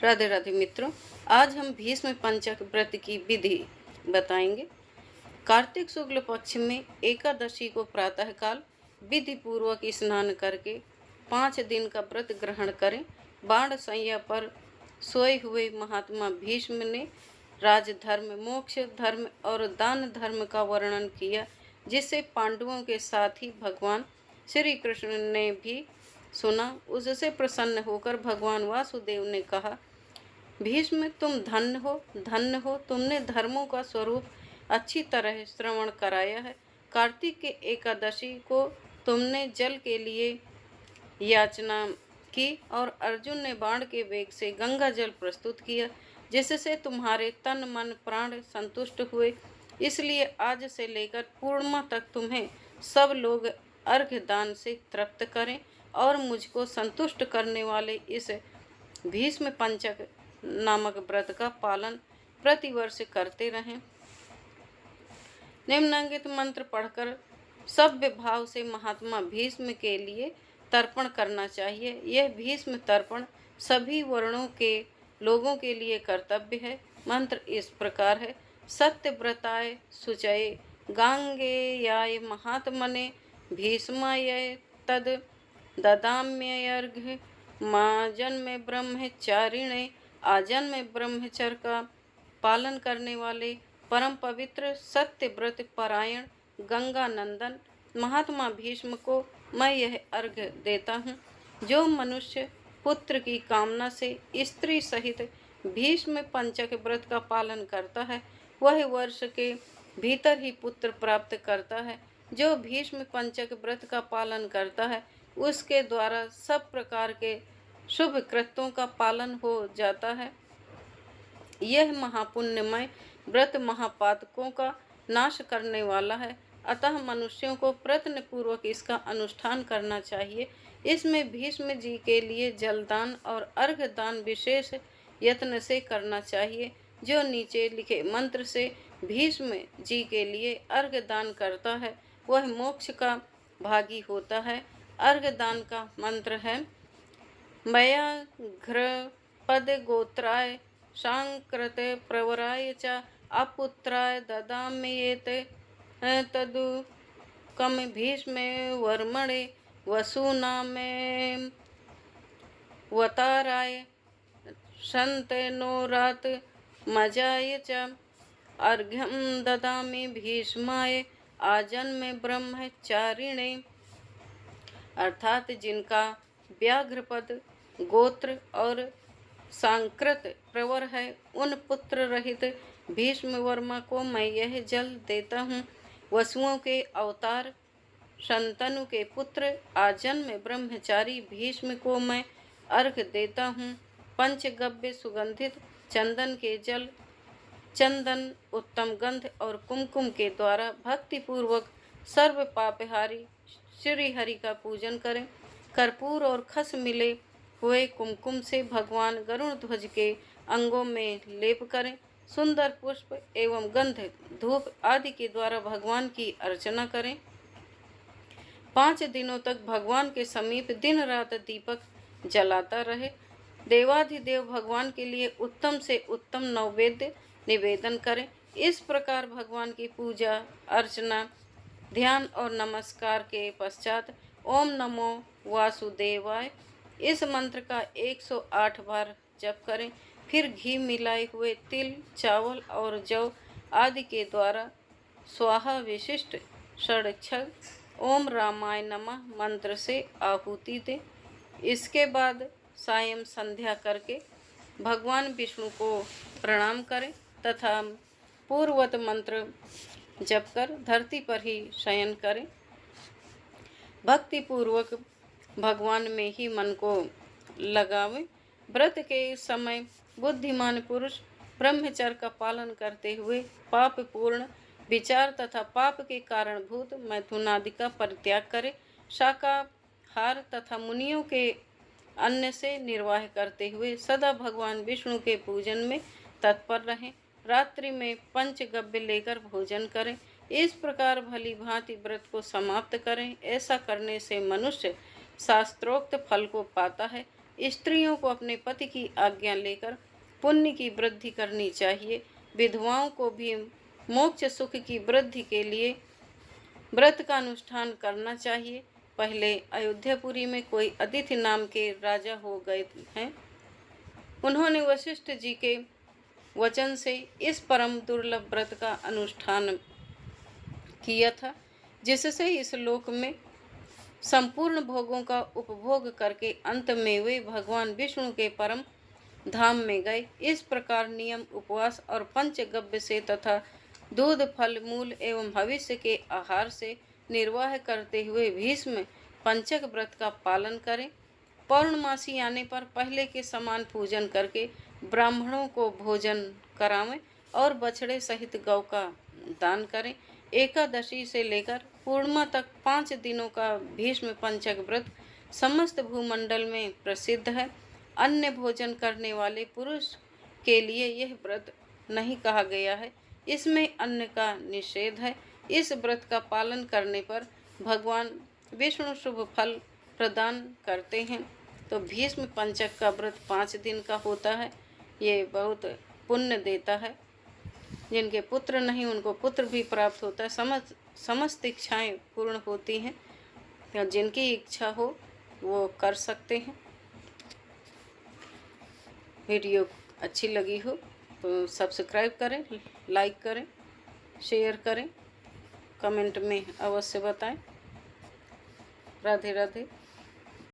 राधे राधे मित्रों, आज हम भीष्म पंचक व्रत की विधि बताएंगे। कार्तिक शुक्ल पक्ष में एकादशी को प्रातःकाल विधि पूर्वक स्नान करके 5 दिन का व्रत ग्रहण करें। बाण सैया पर सोए हुए महात्मा भीष्म ने राजधर्म, मोक्ष धर्म और दान धर्म का वर्णन किया, जिससे पांडवों के साथ ही भगवान श्री कृष्ण ने भी सुना। उससे प्रसन्न होकर भगवान वासुदेव ने कहा, भीष्म तुम धन्य हो, तुमने धर्मों का स्वरूप अच्छी तरह श्रवण कराया है। कार्तिक के एकादशी को तुमने जल के लिए याचना की और अर्जुन ने बाण के वेग से गंगा जल प्रस्तुत किया, जिससे तुम्हारे तन मन प्राण संतुष्ट हुए। इसलिए आज से लेकर पूर्णिमा तक तुम्हें सब लोग अर्घ्य दान से तृप्त करें और मुझको संतुष्ट करने वाले इस भीष्म पंचक नामक व्रत का पालन प्रतिवर्ष करते रहें। निम्नांकित मंत्र पढ़कर सभ्य भाव से महात्मा भीष्म के लिए तर्पण करना चाहिए। यह भीष्म तर्पण सभी वर्णों के लोगों के लिए कर्तव्य है। मंत्र इस प्रकार है। सत्यव्रताय शुचये गांगेयाय महात्मने भीष्माय तद ददाम्यर्घ्य माजन्मे ब्रह्मचारिणे। आजन्म ब्रह्मचर्य का पालन करने वाले परम पवित्र सत्य व्रत परायण गंगा नंदन महात्मा भीष्म को मैं यह अर्घ्य देता हूँ। जो मनुष्य पुत्र की कामना से स्त्री सहित भीष्म पंचक व्रत का पालन करता है, वह वर्ष के भीतर ही पुत्र प्राप्त करता है। जो भीष्म पंचक व्रत का पालन करता है, उसके द्वारा सब प्रकार के शुभ कृत्यों का पालन हो जाता है। यह महापुण्यमय व्रत महापातकों का नाश करने वाला है, अतः मनुष्यों को प्रयत्न पूर्वक इसका अनुष्ठान करना चाहिए। इसमें भीष्म जी के लिए जलदान और अर्घ्य दान विशेष यत्न से करना चाहिए। जो नीचे लिखे मंत्र से भीष्म जी के लिए अर्घ्य दान करता है, वह मोक्ष का भागी होता है। अर्घ्य दान का मंत्र है, मया घ्र पद गोत्राय सांकृते प्रवराय च अपुत्राय ददाम्येते तदु कम भीष्मे वर्मणे वसूनामे वताराय शंतनो रात मजाय च अर्घ्यम ददामि भीष्माय आजन्मे ब्रह्मचारिणे। अर्थात जिनका व्याघ्रपद गोत्र और सांकृत प्रवर है, उन पुत्र रहित भीष्म वर्मा को मैं यह जल देता हूँ। वसुओं के अवतार शंतनु के पुत्र आजन्म ब्रह्मचारी भीष्म को मैं अर्घ्य देता हूँ। पंचगव्य सुगंधित चंदन के जल, चंदन उत्तम गंध और कुमकुम के द्वारा भक्तिपूर्वक सर्व पापहारी श्री हरि का पूजन करें। कर्पूर और खस मिले हुए कुमकुम से भगवान गरुण ध्वज के अंगों में लेप करें। सुंदर पुष्प एवं गंध धूप आदि के द्वारा भगवान की अर्चना करें। 5 दिनों तक भगवान के समीप दिन रात दीपक जलाता रहे। देवाधिदेव भगवान के लिए उत्तम से उत्तम नैवेद्य निवेदन करें। इस प्रकार भगवान की पूजा अर्चना ध्यान और नमस्कार के पश्चात ओम नमो वासुदेवाय इस मंत्र का 108 बार जप करें। फिर घी मिलाए हुए तिल, चावल और जौ आदि के द्वारा स्वाहा विशिष्ट षडक्षर ओम रामाय नमः मंत्र से आहुति दें। इसके बाद सायं संध्या करके भगवान विष्णु को प्रणाम करें तथा पूर्ववत मंत्र जप कर धरती पर ही शयन करें। भक्ति पूर्वक भगवान में ही मन को लगावें। व्रत के समय बुद्धिमान पुरुष ब्रह्मचर्य का पालन करते हुए पाप पूर्ण विचार तथा पाप के कारणभूत मैथुन आदि का परित्याग करें। शाकाहार तथा मुनियों के अन्न से निर्वाह करते हुए सदा भगवान विष्णु के पूजन में तत्पर रहें। रात्रि में पंचगव्य लेकर भोजन करें। इस प्रकार भली भांति व्रत को समाप्त करें। ऐसा करने से मनुष्य शास्त्रोक्त फल को पाता है। स्त्रियों को अपने पति की आज्ञा लेकर पुण्य की वृद्धि करनी चाहिए। विधवाओं को भी मोक्ष सुख की वृद्धि के लिए व्रत का अनुष्ठान करना चाहिए। पहले अयोध्यापुरी में कोई अदिति नाम के राजा हो गए हैं। उन्होंने वशिष्ठ जी के वचन से इस परम दुर्लभ व्रत का अनुष्ठान किया था, जिससे इस लोक में संपूर्ण भोगों का उपभोग करके अंत में वे भगवान विष्णु के परम धाम में गए। इस प्रकार नियम, उपवास और पंचगव्य से तथा दूध, फल, मूल एवं भविष्य के आहार से निर्वाह करते हुए भीष्म पंचक व्रत का पालन करें। पौर्णमासी आने पर पहले के समान पूजन करके ब्राह्मणों को भोजन करावें और बछड़े सहित गौ का दान करें। एकादशी से लेकर पूर्णिमा तक 5 दिनों का भीष्म पंचक व्रत समस्त भूमंडल में प्रसिद्ध है। अन्य भोजन करने वाले पुरुष के लिए यह व्रत नहीं कहा गया है, इसमें अन्न का निषेध है। इस व्रत का पालन करने पर भगवान विष्णु शुभ फल प्रदान करते हैं। तो भीष्म पंचक का व्रत 5 दिन का होता है। ये बहुत पुण्य देता है। जिनके पुत्र नहीं उनको पुत्र भी प्राप्त होता है। समस्त इच्छाएं पूर्ण होती हैं। या जिनकी इच्छा हो वो कर सकते हैं। वीडियो अच्छी लगी हो तो सब्सक्राइब करें, लाइक करें, शेयर करें, कमेंट में अवश्य बताएं। राधे राधे।